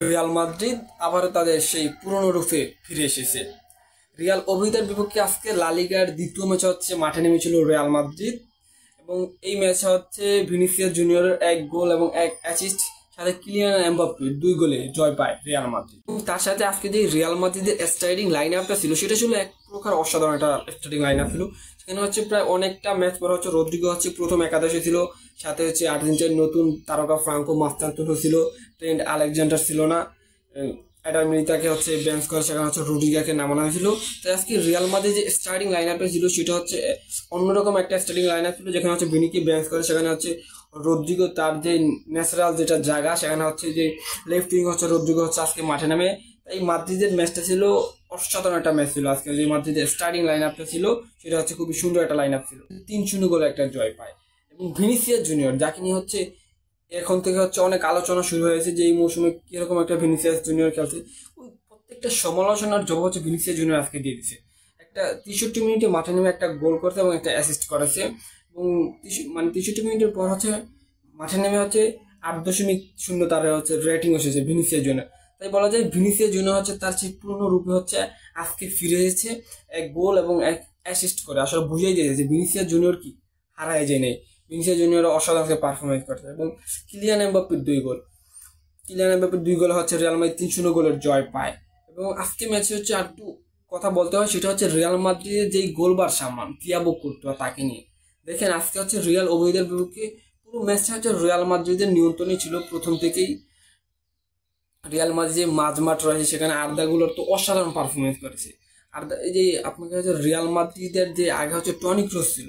Real Madrid আবারও তাদের সেই পুরনো রূপে ফিরে এসেছে। রিয়াল ওভিয়েদোর বিপক্ষে আজকে লা লিগার দ্বিতীয় ম্যাচ হচ্ছে মাঠে নেমেছিল রিয়াল মাদ্রিদ, এবং এই ম্যাচে হচ্ছে ভিনিসিয়াস জুনিয়রের 1 গোল এবং 1 অ্যাসিস্ট সাথে কিলিয়ান এমবাপ্পে 2 গোলে জয় পায় রিয়াল মাদ্রিদ। এবং তার সাথে আজকে যে রিয়াল মাদ্রিদের স্টার্টিং লাইন আপটা ছিল সেটা ছিল এক প্রকার অসাধারণ একটা স্টার্টিং লাইন আপ ছিল। সেখানে হচ্ছে প্রায় অনেকটা ম্যাচ পর হচ্ছে রদ্রিগো হচ্ছে প্রথম একাদশে ছিল, সাথে হচ্ছে আর্জেন্টিনার নতুন তারকা ফ্রাঙ্কো মাস্তান্তোনিও ছিল, ট্রেন্ট আলেকজান্ডার ছিল না, অ্যাডাম মিলিতাকে হচ্ছে বেঞ্চ করে সেখানে হচ্ছে রুডিগারকে নামানো হয়েছিল। তাই আজকে রিয়াল মাদ্রিদ যে স্টার্টিং লাইন আপটা ছিল সেটা হচ্ছে অন্যরকম একটা স্টার্টিং লাইন আপ ছিল, যেখানে হচ্ছে ভিনিকে বেঞ্চ করে সেখানে হচ্ছে রদ্রিগো তার যে ন্যাচারাল যেটা জায়গা সেখানে হচ্ছে যে লেফট উইং হচ্ছে রদ্রিগো হচ্ছে আজকে মাঠে নামে। তাই মাদ্রিদের ম্যাচটা ছিল অসাধারণ একটা ম্যাচ ছিল। আজকে যে মাদ্রিদের স্টার্টিং লাইন আপটা ছিল সেটা হচ্ছে খুবই সুন্দর একটা লাইন আপ ছিল, 3-0 গোলে একটা জয় পায়। এবং ভিনিসিয়াস জুনিয়র যাকে নিয়ে হচ্ছে এখন থেকে হচ্ছে অনেক আলোচনা শুরু হয়েছে যে এই মৌসুমে কিরকম একটা ভিনিসিয়াস জুনিয়র খেলছে, ওই প্রত্যেকটা সমালোচনার জবাব হচ্ছে ভিনিসিয়াস জুনিয়র আজকে দিয়ে দিচ্ছে। একটা 63 মিনিটে মাঠে নেমে একটা গোল করছে এবং একটা অ্যাসিস্ট করেছে, এবং 63 মিনিটের পর হচ্ছে মাঠে নেমে হচ্ছে 8.0 তার হচ্ছে রেটিং এসেছে ভিনিসিয়াস জুনিয়র। তাই বলা যায় ভিনিসিয়াস জুনিয়র হচ্ছে তার সেই পুরনো রূপে হচ্ছে আজকে ফিরে এসেছে 1 গোল এবং 1 অ্যাসিস্ট করে। আসলে বুঝাই দিয়েছে যে ভিনিসিয়াস জুনিয়র কি হারায় যায় নেই, ভিনিসিয়াস জুনিয়র অসাধারণ পারফরমেন্স করছে। এবং কিলিয়ান এমবাপ্পের 2 গোল, কিলিয়ান এমবাপ্পের 2 গোল হচ্ছে রিয়াল মাদ্রিদ 3-0 গোলের জয় পায়। এবং আজকে ম্যাচে হচ্ছে আর একটু কথা বলতে হয়, সেটা হচ্ছে রিয়াল মাদ্রিদের যেই গোলবার সামান থিয়াগো কুর্তুয়া তাকে নিয়ে। দেখেন আজকে হচ্ছে রিয়াল ওভিয়েদোর বিপক্ষে পুরো ম্যাচটা হচ্ছে রিয়াল মাদ্রিদের নিয়ন্ত্রণই ছিল প্রথম থেকেই। রিয়াল মাদ্রিদ যে মাঝমাঠ রয়েছে সেখানে আর্দাগুলোর তো অসাধারণ পারফরমেন্স করেছে। আর্দা এই যে আপনাকে হচ্ছে রিয়াল মাদ্রিদের যে আগে হচ্ছে টনি ক্রুস ছিল,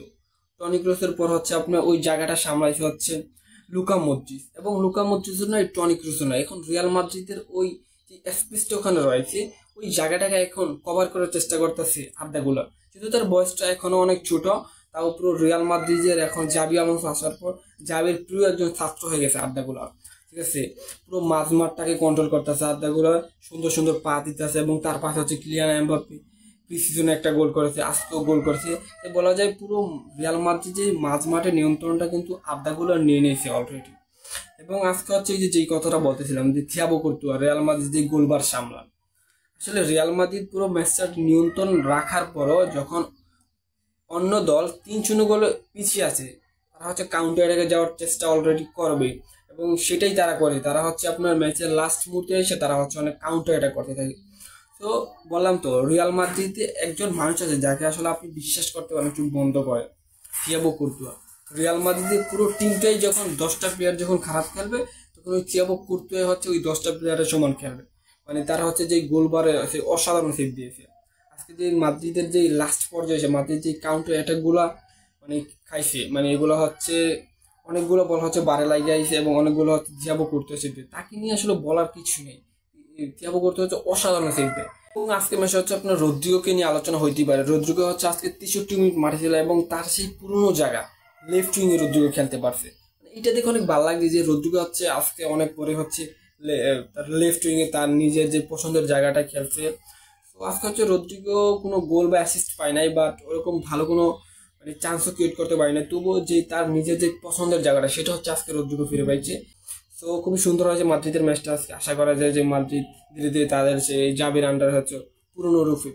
টনি ক্রুসের পর হচ্ছে আপনার ওই জায়গাটা সামলাইছে হচ্ছে লুকা মদ্রিচ, এবং লুকা মদ্রিচও নয় টনি ক্রুসও নয়, এখন রিয়াল মাদ্রিদের ওই যে স্পেসটা ওখানে রয়েছে ওই জায়গাটাকে এখন কভার করার চেষ্টা করতেছে আর্দাগুলো। যেহেতু তার বয়সটা এখনো অনেক ছোট, তাও পুরো রিয়াল মাদ্রিদের এখন জাবি আলোনসো আসার পর জাবির প্রিয় একজন ছাত্র হয়ে গেছে আর্দাগুলো, ঠিক আছে। পুরো মাঝমাঠটাকে কন্ট্রোল করতেছে আর্দাগুলো, সুন্দর সুন্দর পা দিতেছে, এবং তার পাশে হচ্ছে কিলিয়ান এমবাপ্পে প্রিসিজনে একটা গোল করেছে, আজকেও গোল করেছে। বলা যায় পুরো রিয়াল মাদ্রিদ যে মাঝমাঠের নিয়ন্ত্রণটা কিন্তু আর্দাগুলো নিয়ে নিয়েছে অলরেডি। এবং আজকে হচ্ছে যেই কথাটা বলতেছিলাম যে থিয়াগো কুর্তুয়া রিয়াল মাদ্রিদ যে গোলবার সামলান, আসলে রিয়াল মাদ্রিদ পুরো ম্যাচটার নিয়ন্ত্রণ রাখার পরও যখন অন্য দল 3-0 গোলে পিছিয়ে আছে তারা হচ্ছে কাউন্টার অ্যাটাকে যাওয়ার চেষ্টা অলরেডি করবে, এবং সেটাই তারা করে। তারা হচ্ছে আপনার ম্যাচের লাস্ট মুহূর্তে এসে তারা হচ্ছে অনেক কাউন্টার অ্যাটাক করতে থাকে। তো বললাম তো রিয়াল মাদ্রিদে একজন মানুষ আছে যাকে আসলে আপনি বিশ্বাস করতে পারেন চোখ বন্ধ করে, থিয়াগো কুর্তুয়া। রিয়াল মাদ্রিদের পুরো টিমটাই যখন 10টা প্লেয়ার যখন খারাপ খেলবে তখন ওই থিয়াগো কুর্তুয়া হচ্ছে ওই 10টা প্লেয়ারের সমান খেলবে। মানে তারা হচ্ছে যে গোলবারে সেই অসাধারণ সেভ দিয়েছে। আজকে যে মাদ্রিদের যে লাস্ট পর্যায়ে এসে মাদ্রিদ যে কাউন্টার অ্যাটাকগুলা মানে খাইছে, মানে এগুলো হচ্ছে অনেকগুলো বল হচ্ছে বারে লাগিয়ে আইছে, এবং অনেকগুলো হচ্ছে থিয়াগো কুর্তুয়া সেভ দেয়। তাকে নিয়ে আসলে বলার কিছু নেই, থিয়াগো কুর্তুয়া হচ্ছে অসাধারণ সেভ দেয়। এবং আজকে ম্যাচে হচ্ছে আপনার রদ্রিগোকে নিয়ে আলোচনা হইতেই পারে। রদ্রিগো হচ্ছে আজকে 63 মিনিট মাঠে ছিল, এবং তার সেই পুরনো জায়গা লেফট উইংয়ে রদ্রিগো খেলতে পারছে। এটা দেখে অনেক ভালো লাগছে যে রদ্রিগো হচ্ছে আজকে অনেক পরে হচ্ছে তার লেফট উইংয়ে তার নিজের যে পছন্দের জায়গাটা খেলছে। তো আজকে হচ্ছে রদ্রিগো কোনো গোল বা অ্যাসিস্ট পায় নাই, বাট ওরকম ভালো কোনো মানে চান্সও ক্রিয়েট করতে পারে না, তবুও যে তার নিজের যে পছন্দের জায়গাটা সেটা হচ্ছে আজকে রদ্রিগো ফিরে পাইছে। তো খুবই সুন্দর হয়েছে মাদ্রিদের ম্যাচটা। আজকে আশা করা যায় যে মাদ্রিদ ধীরে ধীরে তাদের সেই জাবির আন্ডার হচ্ছে পুরনো রূপে